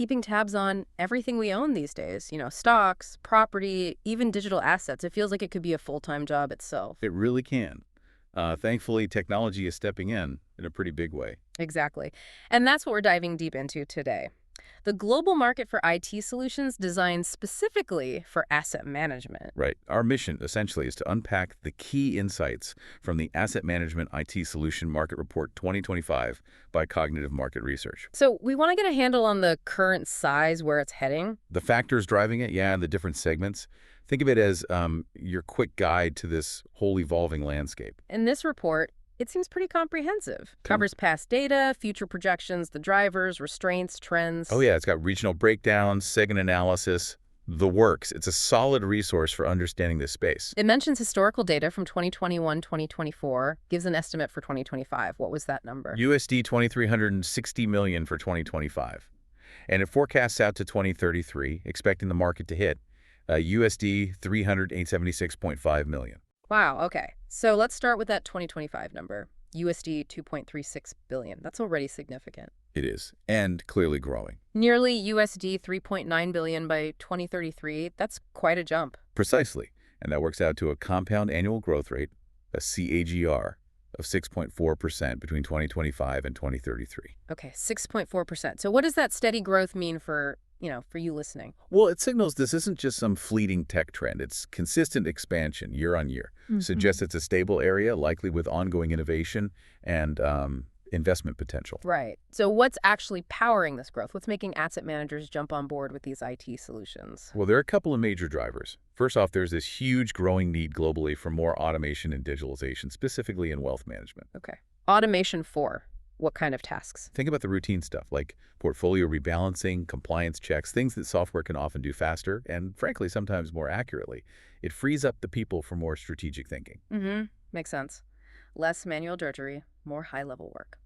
keeping tabs on everything we own these days. Stocks, property, even digital assets. It feels like it could be a full-time job itself. It really can. Thankfully, technology is stepping in a pretty big way. Exactly. And that's what we're diving deep into today. The global market for IT solutions designed specifically for asset management. Right. Our mission, essentially, is to unpack the key insights from the Asset Management IT Solution Market Report 2025 by Cognitive Market Research. So we want to get a handle on the current size, where it's heading. The factors driving it, and the different segments. Think of it as your quick guide to this whole evolving landscape. In this report, it seems pretty comprehensive. Covers past data, future projections, the drivers, restraints, trends. Oh, yeah. It's got regional breakdowns, segment analysis, the works. It's a solid resource for understanding this space. It mentions historical data from 2021, 2024, gives an estimate for 2025. What was that number? USD 2,360 million for 2025. And it forecasts out to 2033, expecting the market to hit USD 376.5 million. Wow, okay. So let's start with that 2025 number, USD 2.36 billion. That's already significant. It is, and clearly growing. Nearly USD 3.9 billion by 2033. That's quite a jump. Precisely. And that works out to a compound annual growth rate, a CAGR, of 6.4% between 2025 and 2033. Okay, 6.4%. So what does that steady growth mean for you listening? Well, it signals this isn't just some fleeting tech trend. It's consistent expansion year on year. Suggests it's a stable area, likely with ongoing innovation and investment potential. Right. So what's actually powering this growth? What's making asset managers jump on board with these IT solutions? Well, there are a couple of major drivers. First off, there's this huge growing need globally for more automation and digitalization, specifically in wealth management. Okay. Automation for what kind of tasks? Think about the routine stuff like portfolio rebalancing, compliance checks, things that software can often do faster and, frankly, sometimes more accurately. It frees up the people for more strategic thinking. Makes sense. Less manual drudgery, more high-level work.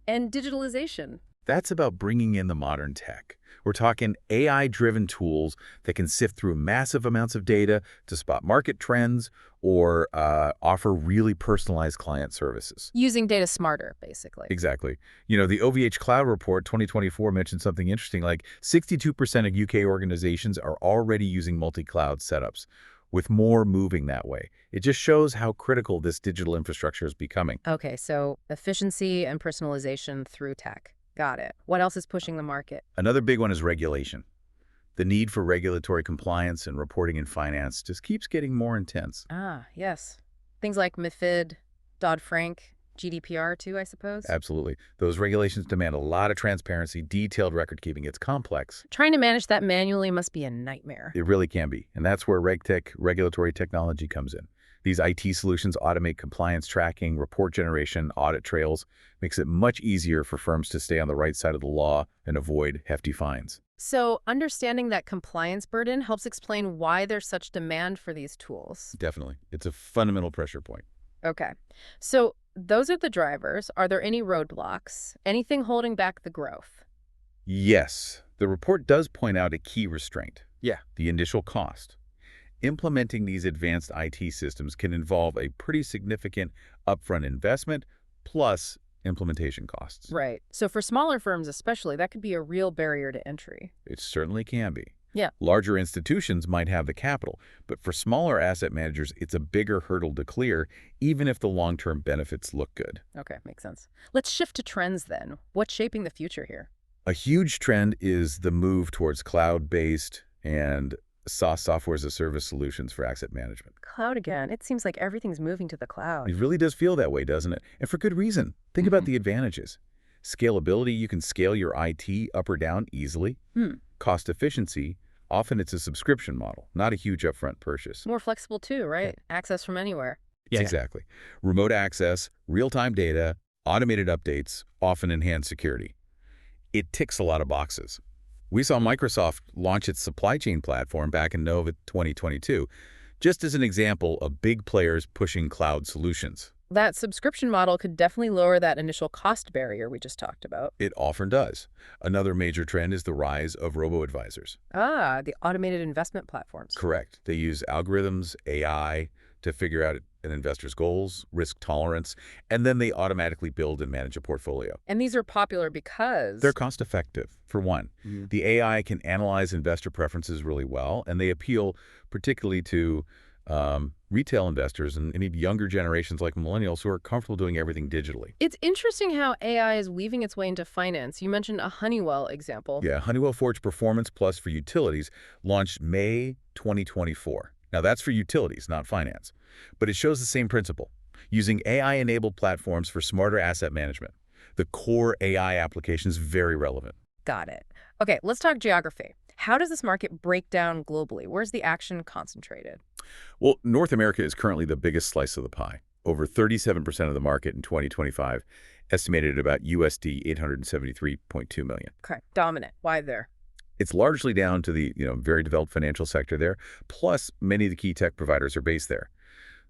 And digitalization. That's about bringing in the modern tech. We're talking AI-driven tools that can sift through massive amounts of data to spot market trends or offer really personalized client services. Using data smarter, basically. Exactly. The OVH Cloud Report 2024 mentioned something interesting, like 62% of UK organizations are already using multi-cloud setups, with more moving that way. It just shows how critical this digital infrastructure is becoming. Okay, so efficiency and personalization through tech. Got it. What else is pushing the market? Another big one is regulation. The need for regulatory compliance and reporting in finance just keeps getting more intense. Ah, yes. Things like MiFID, Dodd-Frank, GDPR too, I suppose? Absolutely. Those regulations demand a lot of transparency, detailed record keeping. It's complex. Trying to manage that manually must be a nightmare. It really can be. And that's where RegTech, regulatory technology, comes in. These IT solutions automate compliance tracking, report generation, audit trails, makes it much easier for firms to stay on the right side of the law and avoid hefty fines. So understanding that compliance burden helps explain why there's such demand for these tools. Definitely. It's a fundamental pressure point. Okay. So those are the drivers. Are there any roadblocks? Anything holding back the growth? Yes. The report does point out a key restraint. Yeah. The initial cost. Implementing these advanced IT systems can involve a pretty significant upfront investment plus implementation costs. Right. So for smaller firms especially, that could be a real barrier to entry. It certainly can be. Yeah. Larger institutions might have the capital, but for smaller asset managers, it's a bigger hurdle to clear, even if the long-term benefits look good. Okay, makes sense. Let's shift to trends then. What's shaping the future here? A huge trend is the move towards cloud-based and SaaS, software as a service solutions for asset management. Cloud again. It seems like everything's moving to the cloud. It really does feel that way, doesn't it? And for good reason. Think about the advantages. Scalability, you can scale your IT up or down easily. Cost efficiency, often it's a subscription model, not a huge upfront purchase. More flexible too, right? Access from anywhere. Yeah, exactly. Remote access, real-time data, automated updates, often enhanced security. It ticks a lot of boxes. We saw Microsoft launch its supply chain platform back in November 2022, just as an example of big players pushing cloud solutions. That subscription model could definitely lower that initial cost barrier we just talked about. It often does. Another major trend is the rise of robo-advisors. Ah, the automated investment platforms. Correct. They use algorithms, AI, to figure out an investor's goals, risk tolerance, and then they automatically build and manage a portfolio. And these are popular They're because... cost-effective, for one. Mhm. The AI can analyze investor preferences really well, and they appeal particularly to retail investors and any younger generations like millennials who are comfortable doing everything digitally. It's interesting how AI is weaving its way into finance. You mentioned a Honeywell example. Yeah, Honeywell Forge Performance Plus for utilities launched May 2024. Now, that's for utilities, not finance. But it shows the same principle, using AI-enabled platforms for smarter asset management. The core AI application is very relevant. Got it. Okay, let's talk geography. How does this market break down globally? Where's the action concentrated? Well, North America is currently the biggest slice of the pie. Over 37% of the market in 2025, estimated at about USD 873.2 million. Okay, dominant. Why there? It's largely down to the very developed financial sector there, plus many of the key tech providers are based there.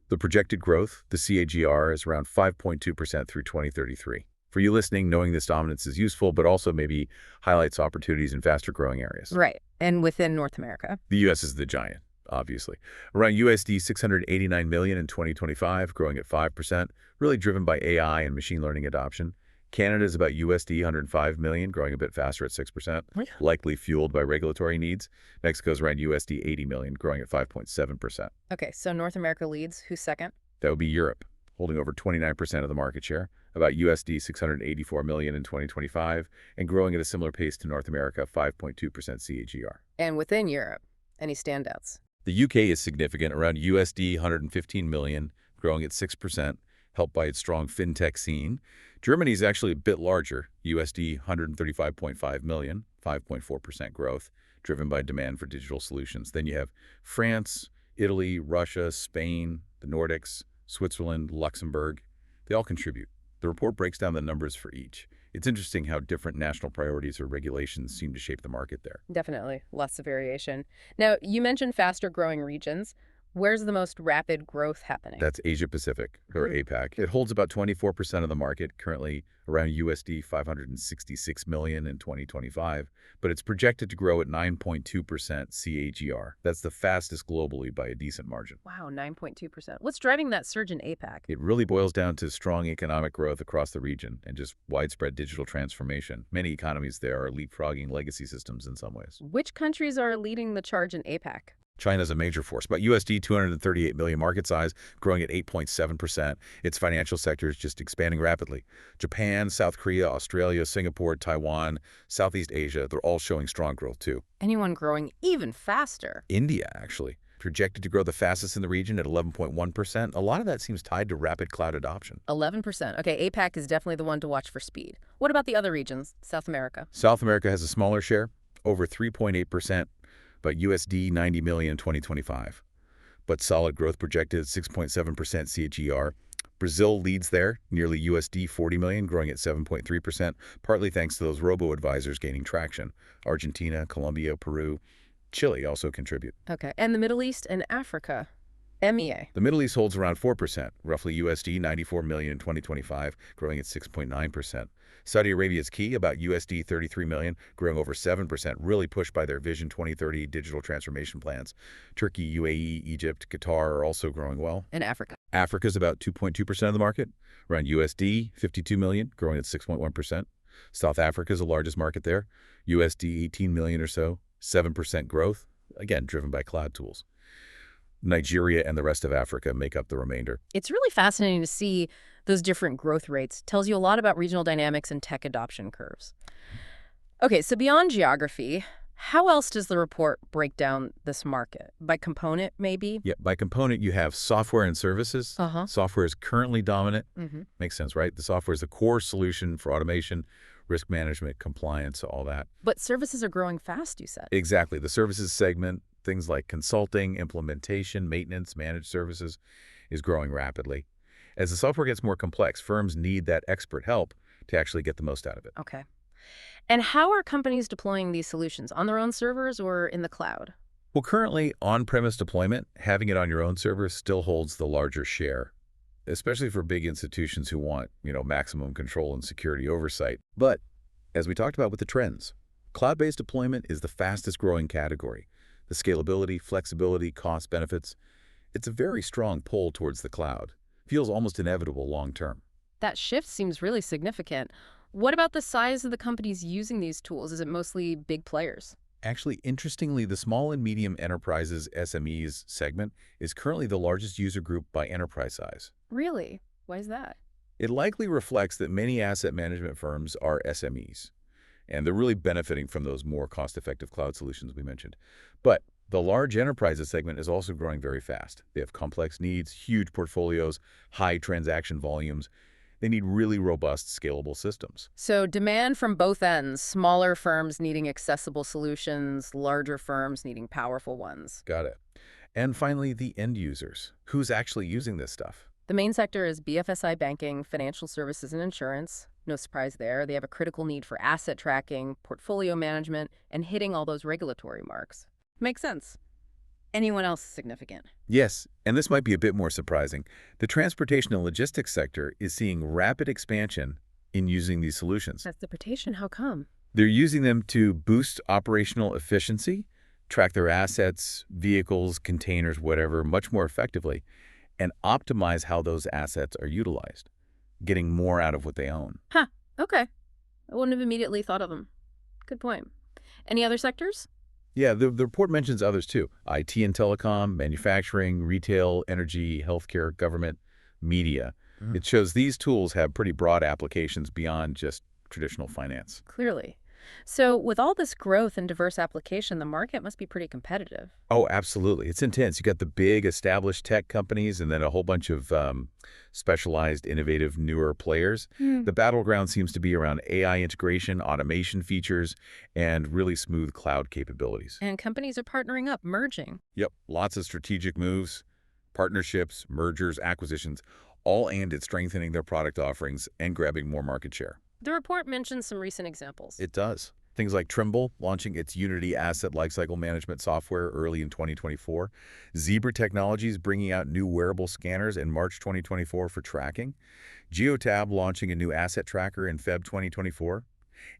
The projected growth, the CAGR, is around 5.2% through 2033. For you listening, knowing this dominance is useful, but also maybe highlights opportunities in faster growing areas. Right, and within North America. The U.S. is the giant, obviously. Around USD 689 million in 2025, growing at 5%, really driven by AI and machine learning adoption. Canada is about USD 105 million, growing a bit faster at 6%, likely fueled by regulatory needs. Mexico is around USD 80 million, growing at 5.7%. Okay, so North America leads. Who's second? That would be Europe, holding over 29% of the market share, about USD 684 million in 2025, and growing at a similar pace to North America, 5.2% CAGR. And within Europe, any standouts? The UK is significant, around USD 115 million, growing at 6%, helped by its strong fintech scene. Germany is actually a bit larger, USD 135.5 million, 5.4% growth, driven by demand for digital solutions. Then you have France, Italy, Russia, Spain, the Nordics, Switzerland, Luxembourg. They all contribute. The report breaks down the numbers for each. It's interesting how different national priorities or regulations seem to shape the market there. Definitely, lots of variation. Now, you mentioned faster growing regions. Where's the most rapid growth happening? That's Asia Pacific, or APAC. It holds about 24% of the market, currently around USD 566 million in 2025, but it's projected to grow at 9.2% CAGR. That's the fastest globally by a decent margin. Wow, 9.2%. What's driving that surge in APAC? It really boils down to strong economic growth across the region and just widespread digital transformation. Many economies there are leapfrogging legacy systems in some ways. Which countries are leading the charge in APAC? China's a major force, about USD 238 million market size, growing at 8.7%. Its financial sector is just expanding rapidly. Japan, South Korea, Australia, Singapore, Taiwan, Southeast Asia, they're all showing strong growth too. Anyone growing even faster? India, actually, projected to grow the fastest in the region at 11.1%. A lot of that seems tied to rapid cloud adoption. 11%. Okay, APAC is definitely the one to watch for speed. What about the other regions? South America? South America has a smaller share, over 3.8%. But USD 90 million in 2025. But solid growth projected at 6.7% CAGR. Brazil leads there, nearly USD 40 million, growing at 7.3%, partly thanks to those robo-advisors gaining traction. Argentina, Colombia, Peru, Chile also contribute. Okay, and the Middle East and Africa? MEA? The Middle East holds around 4%, roughly USD 94 million in 2025, growing at 6.9%. Saudi Arabia is key, about USD 33 million, growing over 7%, really pushed by their Vision 2030 digital transformation plans. Turkey, UAE, Egypt, Qatar are also growing well. And Africa? Africa is about 2.2% of the market, around USD 52 million, growing at 6.1%. South Africa is the largest market there, USD 18 million or so, 7% growth, again, driven by cloud tools. Nigeria and the rest of Africa make up the remainder. It's really fascinating to see those different growth rates. Tells you a lot about regional dynamics and tech adoption curves. Okay, so beyond geography, how else does the report break down this market? By component, maybe? Yeah, by component, you have software and services. Software is currently dominant. Makes sense, right? The software is the core solution for automation, risk management, compliance, all that. But services are growing fast, you said. Exactly. The services segment, things like consulting, implementation, maintenance, managed services, is growing rapidly. As the software gets more complex, firms need that expert help to actually get the most out of it. Okay. And how are companies deploying these solutions? On their own servers or in the cloud? Well, currently, on-premise deployment, having it on your own server still holds the larger share, especially for big institutions who want, maximum control and security oversight. But as we talked about with the trends, cloud-based deployment is the fastest growing category. The scalability, flexibility, cost benefits, It's a very strong pull towards the cloud. Feels almost inevitable long term. That shift seems really significant. What about the size of the companies using these tools? Is it mostly big players? Actually, interestingly, the small and medium enterprises SMEs segment is currently the largest user group by enterprise size. Really? Why is that? It likely reflects that many asset management firms are SMEs, and they're really benefiting from those more cost-effective cloud solutions we mentioned. But the large enterprises segment is also growing very fast. They have complex needs, huge portfolios, high transaction volumes. They need really robust, scalable systems. So demand from both ends, smaller firms needing accessible solutions, larger firms needing powerful ones. Got it. And finally, the end users. Who's actually using this stuff? The main sector is BFSI banking, financial services, and insurance. No surprise there. They have a critical need for asset tracking, portfolio management, and hitting all those regulatory marks. Makes sense. Anyone else significant? Yes, and this might be a bit more surprising. The transportation and logistics sector is seeing rapid expansion in using these solutions. Transportation, how come? They're using them to boost operational efficiency, track their assets, vehicles, containers, whatever, much more effectively, and optimize how those assets are utilized, getting more out of what they own. Huh, okay. I wouldn't have immediately thought of them. Good point. Any other sectors? Yeah, the report mentions others too. IT and telecom, manufacturing, retail, energy, healthcare, government, media. It shows these tools have pretty broad applications beyond just traditional finance. Clearly. So with all this growth and diverse application, the market must be pretty competitive. Oh, absolutely. It's intense. You got the big established tech companies and then a whole bunch of specialized, innovative, newer players. The battleground seems to be around AI integration, automation features, and really smooth cloud capabilities. And companies are partnering up, merging. Yep, lots of strategic moves, partnerships, mergers, acquisitions, all aimed at strengthening their product offerings and grabbing more market share. The report mentions some recent examples. It does. Things like Trimble launching its Unity Asset Lifecycle Management software early in 2024. Zebra Technologies bringing out new wearable scanners in March 2024 for tracking. Geotab launching a new asset tracker in Feb 2024.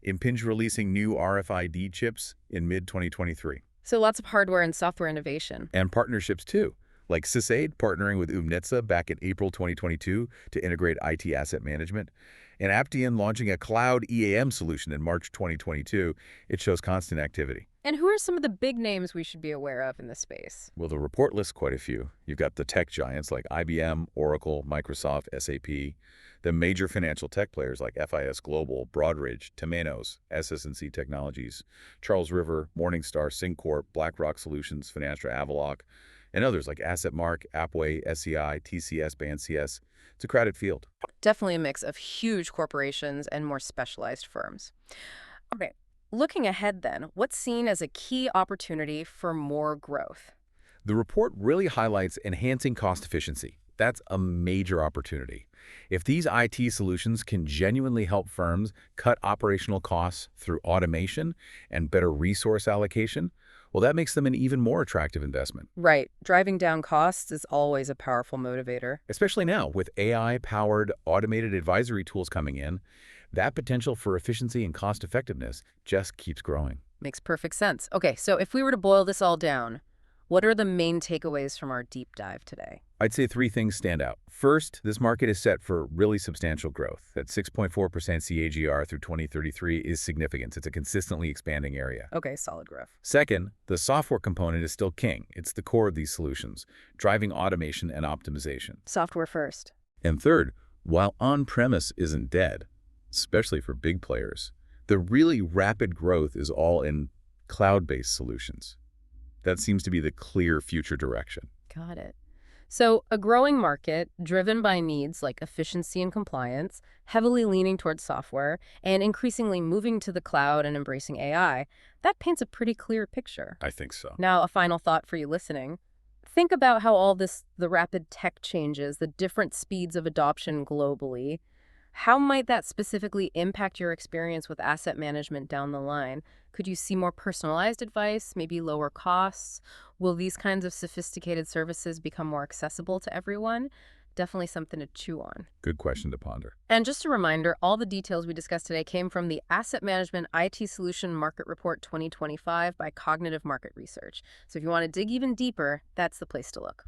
Impinj releasing new RFID chips in mid-2023. So lots of hardware and software innovation. And partnerships too, like Sysaid partnering with Umnetsa back in April 2022 to integrate IT asset management. And Aptian launching a cloud EAM solution in March 2022. It shows constant activity. And who are some of the big names we should be aware of in this space? Well, the report lists quite a few. You've got the tech giants like IBM, Oracle, Microsoft, SAP, the major financial tech players like FIS Global, Broadridge, Temenos, SS&C Technologies, Charles River, Morningstar, SynCorp, BlackRock Solutions, Finastra Avaloq, and others like AssetMark, Appway, SEI, TCS, BandCS. It's a crowded field. Definitely a mix of huge corporations and more specialized firms. Okay, looking ahead then, what's seen as a key opportunity for more growth? The report really highlights enhancing cost efficiency. That's a major opportunity. If these IT solutions can genuinely help firms cut operational costs through automation and better resource allocation, well, that makes them an even more attractive investment. Right. Driving down costs is always a powerful motivator. Especially now, with AI-powered automated advisory tools coming in, that potential for efficiency and cost effectiveness just keeps growing. Makes perfect sense. Okay, so if we were to boil this all down, what are the main takeaways from our deep dive today? I'd say three things stand out. First, this market is set for really substantial growth. That 6.4% CAGR through 2033 is significant. It's a consistently expanding area. Okay, solid growth. Second, the software component is still king. It's the core of these solutions, driving automation and optimization. Software first. And third, while on-premise isn't dead, especially for big players, the really rapid growth is all in cloud-based solutions. That seems to be the clear future direction. Got it. So a growing market driven by needs like efficiency and compliance, heavily leaning towards software, and increasingly moving to the cloud and embracing AI, that paints a pretty clear picture. I think so. Now, a final thought for you listening. Think about how all this, the rapid tech changes, the different speeds of adoption globally, how might that specifically impact your experience with asset management down the line? Could you see more personalized advice, maybe lower costs? Will these kinds of sophisticated services become more accessible to everyone? Definitely something to chew on. Good question to ponder. And just a reminder, all the details we discussed today came from the Asset Management IT Solution Market Report 2025 by Cognitive Market Research. So if you want to dig even deeper, that's the place to look.